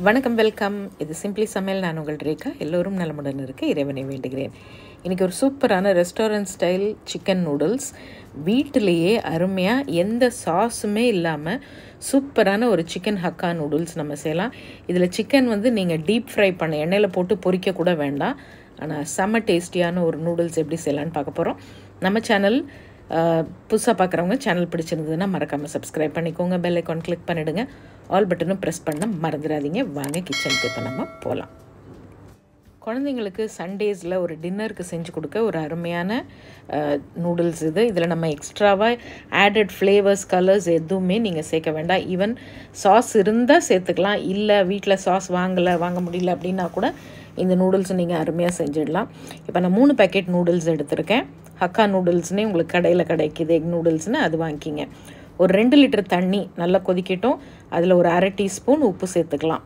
வணக்கம், வெல்கம். இது சிம்பிளி சமையல். நான் உங்கள் ரேகா. எல்லோரும் நலமுடன் இருக்க இறைவனை வேண்டுகிறேன். இன்றைக்கி ஒரு சூப்பரான ரெஸ்டாரண்ட் ஸ்டைல் சிக்கன் நூடுல்ஸ் வீட்டிலேயே அருமையாக எந்த சாஸுமே இல்லாமல் சூப்பரான ஒரு சிக்கன் ஹக்கா நூடுல்ஸ் நம்ம செய்யலாம். இதில் சிக்கன் நீங்கள் டீப் ஃப்ரை பண்ண எண்ணெயில் போட்டு பொரிக்க கூட வேண்டாம். ஆனால் செம்ம டேஸ்டியான ஒரு நூடுல்ஸ் எப்படி செய்யலான்னு பார்க்க போகிறோம். நம்ம சேனல் புதுசாக பார்க்குறவங்க சேனல் பிடிச்சிருந்ததுன்னா மறக்காமல் சப்ஸ்கிரைப் பண்ணிக்கோங்க. பெல் ஐக்கான் கிளிக் பண்ணிவிடுங்க. ஆல் பட்டனும் ப்ரெஸ் பண்ண மறந்துடாதீங்க. வாங்க கிச்சனுக்கு இப்போ நம்ம போகலாம். குழந்தைங்களுக்கு சண்டேஸில் ஒரு டின்னருக்கு செஞ்சு கொடுக்க ஒரு அருமையான நூடுல்ஸ் இது. இதில் நம்ம எக்ஸ்ட்ராவாக ஆடட் ஃப்ளேவர்ஸ், கலர்ஸ் எதுவுமே நீங்கள் சேர்க்க வேண்டாம். ஈவன் சாஸ் இருந்தால் சேர்த்துக்கலாம். இல்லை வீட்டில் சாஸ் வாங்க முடியல அப்படின்னா கூட இந்த நூடுல்ஸ் நீங்கள் அருமையாக செஞ்சிடலாம். இப்போ நான் 3 பேக்கெட் நூடுல்ஸ் எடுத்திருக்கேன். ஹக்கா நூடுல்ஸ்னே உங்களுக்கு கடையில் கிடைக்கிது, எக் நூடுல்ஸ்னு அது வாங்கிக்கிங்க. ஒரு 2 லிட்டர் தண்ணி நல்லா கொதிக்கட்டும். அதில் ஒரு அரை டீஸ்பூன் உப்பு சேர்த்துக்கலாம்.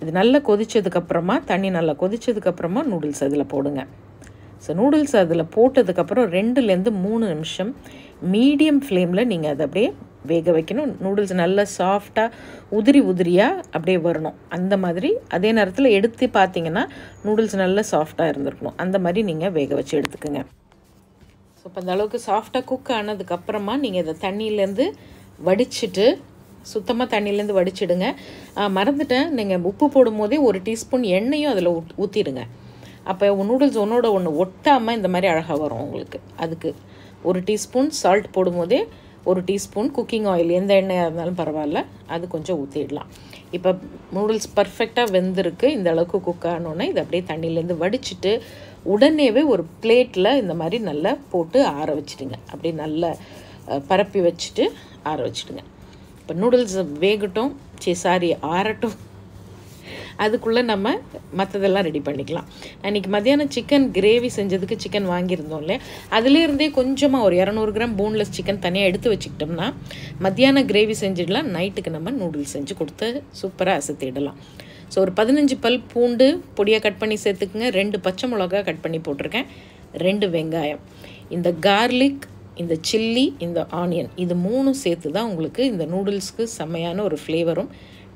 இது நல்லா கொதித்ததுக்கப்புறமா, தண்ணி நல்லா கொதித்ததுக்கப்புறமா நூடுல்ஸ் அதில் போடுங்க. ஸோ நூடுல்ஸ் அதில் போட்டதுக்கப்புறம் 2-3 நிமிஷம் மீடியம் ஃப்ளேமில் நீங்கள் அதை அப்படியே வேக வைக்கணும். நூடுல்ஸ் நல்லா சாஃப்டாக உதிரியாக அப்படியே வரணும். அந்த மாதிரி அதே நேரத்தில் எடுத்து பார்த்தீங்கன்னா நூடுல்ஸ் நல்லா சாஃப்டாக இருந்திருக்கணும். அந்த மாதிரி நீங்கள் வேக வச்சு எடுத்துக்கோங்க. ஸோ இப்போ அந்த அளவுக்கு சாஃப்டாக குக் ஆனதுக்கப்புறமா நீங்கள் இதை தண்ணியிலேருந்து வடிச்சிட்டு, சுத்தமாக தண்ணியிலேருந்து வடிச்சிடுங்க. மறந்துட்டேன், நீங்கள் உப்பு போடும் போதே 1 டீஸ்பூன் எண்ணெயும் அதில் ஊற்றிடுங்க. அப்போ நூடுல்ஸ் ஒன்றோட ஒன்று ஒட்டாமல் இந்த மாதிரி அழகாக வரும் உங்களுக்கு. அதுக்கு 1 டீஸ்பூன் சால்ட் போடும்போதே 1 டீஸ்பூன் குக்கிங் ஆயில், எந்த எண்ணெயாக இருந்தாலும் பரவாயில்ல, அது கொஞ்சம் ஊற்றிடலாம். இப்போ நூடுல்ஸ் பர்ஃபெக்டாக வெந்திருக்கு. இந்த அளவுக்கு குக் ஆனோன்னே இதை அப்படியே தண்ணியிலேருந்து வடிச்சிட்டு உடனேவே ஒரு பிளேட்டில் இந்த மாதிரி நல்லா போட்டு ஆற வச்சுடுங்க. அப்படியே நல்லா பரப்பி வச்சுட்டு ஆற வச்சுடுங்க. இப்போ நூடுல்ஸ் வேகட்டும், ஆறட்டும். அதுக்குள்ளே நம்ம மற்றதெல்லாம் ரெடி பண்ணிக்கலாம். நான் இன்றைக்கி மத்தியானம் சிக்கன் கிரேவி செஞ்சதுக்கு சிக்கன் வாங்கியிருந்தோம் இல்லையா, அதுலேருந்தே கொஞ்சமாக ஒரு 200 கிராம் போன்லெஸ் சிக்கன் தனியாக எடுத்து வச்சுக்கிட்டோம்னா மத்தியானம் கிரேவி செஞ்சிடலாம். நைட்டுக்கு நம்ம நூடுல்ஸ் செஞ்சு கொடுத்து சூப்பராக அசத்திடலாம். ஸோ ஒரு 15 பல் பூண்டு பொடியாக கட் பண்ணி சேர்த்துக்குங்க. 2 பச்சை மிளகா கட் பண்ணி போட்டிருக்கேன். 2 வெங்காயம். இந்த கார்லிக், இந்த சில்லி, இந்த ஆனியன், இது 3 சேர்த்து தான் உங்களுக்கு இந்த நூடுல்ஸ்க்கு செம்மையான ஒரு ஃப்ளேவரும்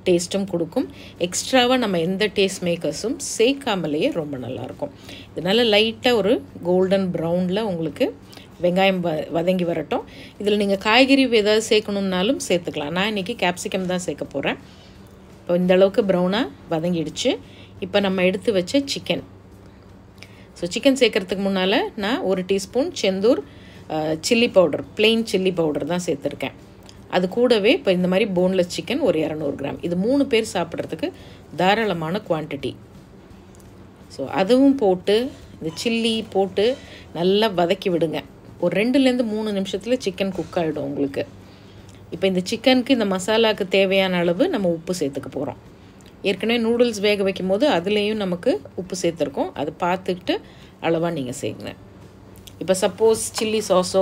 டேஸ்ட்டும் கொடுக்கும். எக்ஸ்ட்ராவாக நம்ம எந்த டேஸ்ட் மேக்கர்ஸும் சேர்க்காமலேயே ரொம்ப நல்லாயிருக்கும். இது நல்லா லைட்டாக ஒரு கோல்டன் ப்ரௌனில் உங்களுக்கு வெங்காயம் வதங்கி வரட்டும். இதில் நீங்கள் காய்கறி ஏதாவது சேர்க்கணுன்னாலும் சேர்த்துக்கலாம். நான் இன்றைக்கி கேப்சிகம் தான் சேர்க்க போகிறேன். இப்போ இந்த அளவுக்கு ப்ரௌனாக வதங்கிடுச்சு. இப்போ நம்ம எடுத்து வச்ச சிக்கன். ஸோ சிக்கன் சேர்க்குறதுக்கு முன்னால் நான் 1 teaspoon Senthur chilli powder, plain chilli powder தான் சேர்த்துருக்கேன். அது கூடவே இப்போ இந்த மாதிரி போன்லெஸ் சிக்கன் ஒரு 200 கிராம். இது 3 பேர் சாப்பிட்றதுக்கு தாராளமான குவான்டிட்டி. ஸோ அதுவும் போட்டு இந்த சில்லி போட்டு நல்லா வதக்கி விடுங்க. ஒரு 2-3 நிமிஷத்தில் சிக்கன் குக் ஆகிடும் உங்களுக்கு. இப்போ இந்த சிக்கனுக்கு, இந்த மசாலாவுக்கு தேவையான அளவு நம்ம உப்பு சேர்த்துக்க போகிறோம். ஏற்கனவே நூடுல்ஸ் வேக வைக்கும் போது அதுலேயும் நமக்கு உப்பு சேர்த்துருக்கோம். அது பார்த்துக்கிட்டு அளவாக நீங்கள் செய்யுங்க. இப்போ சப்போஸ் சில்லி சாஸோ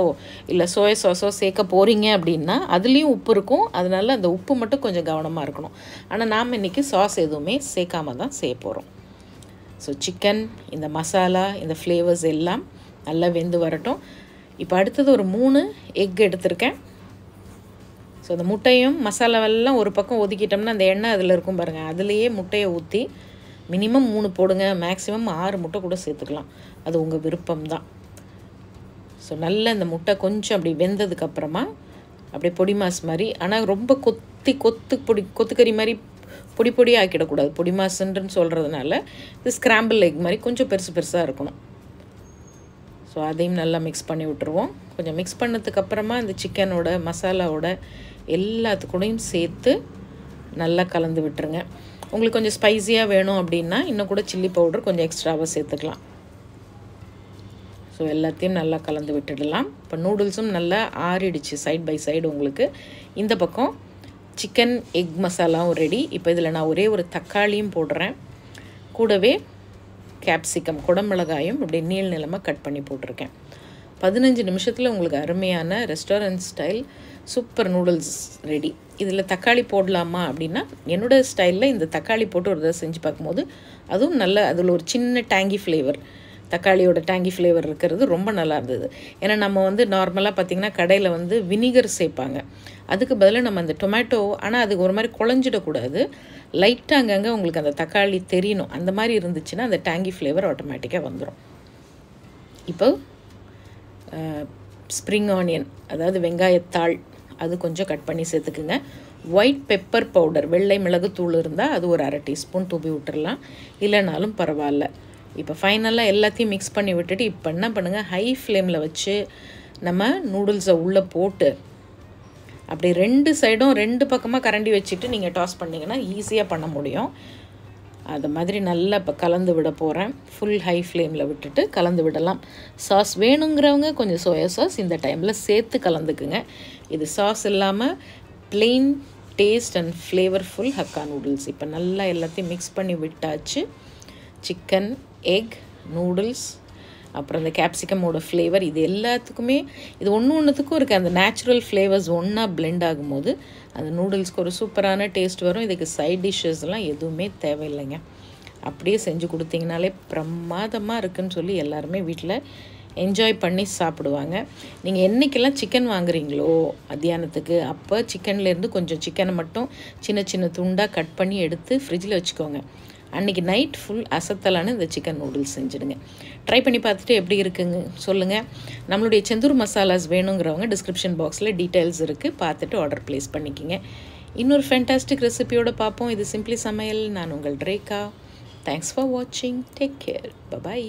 இல்லை சோயா சாஸோ சேர்க்க போகிறீங்க அப்படின்னா அதுலேயும் உப்பு இருக்கும். அதனால அந்த உப்பு மட்டும் கொஞ்சம் கவனமாக இருக்கணும். ஆனால் நாம் இன்றைக்கி சாஸ் எதுவுமே சேர்க்காம தான் செய்ய போகிறோம். ஸோ சிக்கன், இந்த மசாலா, இந்த ஃப்ளேவர்ஸ் எல்லாம் நல்லா வெந்து வரட்டும். இப்போ அடுத்தது ஒரு 3 எக் எடுத்திருக்கேன். ஸோ அந்த முட்டையும் மசாலாவெல்லாம் ஒரு பக்கம் ஒதுக்கிட்டோம்னா அந்த எண்ணெய் அதில் இருக்கும் பாருங்கள், அதுலேயே முட்டையை ஊற்றி மினிமம் 3 போடுங்க. மேக்ஸிமம் 6 முட்டை கூட சேர்த்துக்கலாம். அது உங்கள் விருப்பம்தான். ஸோ நல்லா இந்த முட்டை கொஞ்சம் அப்படி வெந்ததுக்கப்புறமா அப்படியே பொடி மாஸ் மாதிரி, ஆனால் ரொம்ப கொத்துக்கறி மாதிரி பொடி ஆக்கிடக்கூடாது. பொடி மாசுன்னு சொல்கிறதுனால இது ஸ்க்ராம்பிள் எக் மாதிரி கொஞ்சம் பெருசாக இருக்கணும். ஸோ அதையும் நல்லா மிக்ஸ் பண்ணி விட்டுருவோம். கொஞ்சம் மிக்ஸ் பண்ணதுக்கப்புறமா இந்த சிக்கனோட மசாலாவோட எல்லாத்துக்கூடையும் சேர்த்து நல்லா கலந்து விட்டுருங்க. உங்களுக்கு கொஞ்சம் ஸ்பைஸியாக வேணும் அப்படின்னா இன்னும் கூட சில்லி பவுடர் கொஞ்சம் எக்ஸ்ட்ராவாக சேர்த்துக்கலாம். ஸோ எல்லாத்தையும் நல்லா கலந்து விட்டுடலாம். இப்போ நூடுல்ஸும் நல்லா ஆறிடுச்சு சைட் பை சைடு உங்களுக்கு. இந்த பக்கம் சிக்கன் எக் மசாலாவும் ரெடி. இப்போ இதில் நான் ஒரே ஒரு தக்காளியும் போடுறேன். கூடவே கேப்சிகம், குடமிளகாயும் இப்படி நீளமாக கட் பண்ணி போட்டிருக்கேன். 15 நிமிஷத்தில் உங்களுக்கு அருமையான restaurant style super noodles ready. இதில் தக்காளி போடலாமா அப்படின்னா என்னோடய ஸ்டைலில் இந்த தக்காளி போட்டு ஒரு தடவை செஞ்சு பார்க்கும்போது அதுவும் நல்ல, அதில் ஒரு சின்ன டேங்கி ஃப்ளேவர் தக்காளியோட டேங்கி ஃப்ளேவர் இருக்கிறது ரொம்ப நல்லா இருந்தது. ஏன்னா நம்ம வந்து நார்மலாக பார்த்திங்கன்னா கடையில் வந்து வினிகர் சேர்ப்பாங்க. அதுக்கு பதிலாக நம்ம அந்த டொமேட்டோ, ஆனால் அதுக்கு ஒரு மாதிரி குழஞ்சிடக்கூடாது, லைட்டாக அங்கங்கே உங்களுக்கு அந்த தக்காளி தெரியணும். அந்த மாதிரி இருந்துச்சுன்னா அந்த டேங்கி ஃப்ளேவர் ஆட்டோமேட்டிக்காக வந்துடும். இப்போ ஸ்ப்ரிங் ஆனியன், அதாவது வெங்காயத்தாள், அது கொஞ்சம் கட் பண்ணி சேர்த்துக்குங்க. ஒயிட் பெப்பர் பவுடர், வெள்ளை மிளகுத்தூள் இருந்தால் அது ஒரு 1/2 டீஸ்பூன் தூவி விட்டுறலாம், இல்லைனாலும் பரவாயில்ல. இப்போ ஃபைனலாக எல்லாத்தையும் மிக்ஸ் பண்ணி விட்டுட்டு இப்போ என்ன பண்ணுங்கள், ஹை ஃப்ளேமில் வச்சு நம்ம நூடுல்ஸை உள்ளே போட்டு அப்படி 2 சைடும் 2 பக்கமாக கரண்டி வச்சுட்டு நீங்கள் டாஸ் பண்ணிங்கன்னா ஈஸியாக பண்ண முடியும். அது மாதிரி நல்லா இப்போ கலந்து விட போகிறேன். ஃபுல் ஹை ஃப்ளேமில் விட்டுட்டு கலந்து விடலாம். சாஸ் வேணுங்கிறவங்க கொஞ்சம் சோயா சாஸ் இந்த டைமில் சேர்த்து கலந்துக்குங்க. இது சாஸ் இல்லாமல் plain taste and flavourful hakka noodles. இப்போ நல்லா எல்லாத்தையும் மிக்ஸ் பண்ணி விட்டாச்சு. சிக்கன், எக், நூடுல்ஸ், அப்புறம் இந்த கேப்சிகமோட ஃப்ளேவர், இது எல்லாத்துக்குமே இது ஒன்றுத்துக்கும் இருக்குது. அந்த நேச்சுரல் ஃப்ளேவர்ஸ் ஒன்றா பிளெண்ட் ஆகும்போது அந்த நூடுல்ஸ்க்கு ஒரு சூப்பரான டேஸ்ட் வரும். இதுக்கு சைட் டிஷ்ஷஸ்லாம் எதுவுமே தேவையில்லைங்க. அப்படியே செஞ்சு கொடுத்தீங்கனாலே பிரமாதமாக இருக்குதுன்னு சொல்லி எல்லாருமே வீட்டில் என்ஜாய் பண்ணி சாப்பிடுவாங்க. நீங்கள் என்றைக்கெல்லாம் சிக்கன் வாங்குறீங்களோ மத்தியானத்துக்கு, அப்போ சிக்கன்லேருந்து கொஞ்சம் சிக்கனை மட்டும் சின்ன சின்ன துண்டாக கட் பண்ணி எடுத்து ஃப்ரிட்ஜில் வச்சுக்கோங்க. அன்றைக்கி நைட் ஃபுல் அசத்தலான இந்த சிக்கன் நூடுல்ஸ் செஞ்சுடுங்க. ட்ரை பண்ணி பார்த்துட்டு எப்படி இருக்குங்க சொல்லுங்கள். நம்மளுடைய செந்தூர் மசாலாஸ் வேணுங்கிறவங்க டிஸ்கிரிப்ஷன் பாக்ஸில் டீட்டெயில்ஸ் இருக்குது, பார்த்துட்டு ஆர்டர் ப்ளேஸ் பண்ணிக்கிங்க. இன்னொரு ஃபேண்டாஸ்டிக் ரெசிபியோடு பார்ப்போம். இது சிம்பிளி சமையல். நான் உங்கள் ரேகா. தேங்க்ஸ் ஃபார் வாட்சிங். Take care. பபாய்.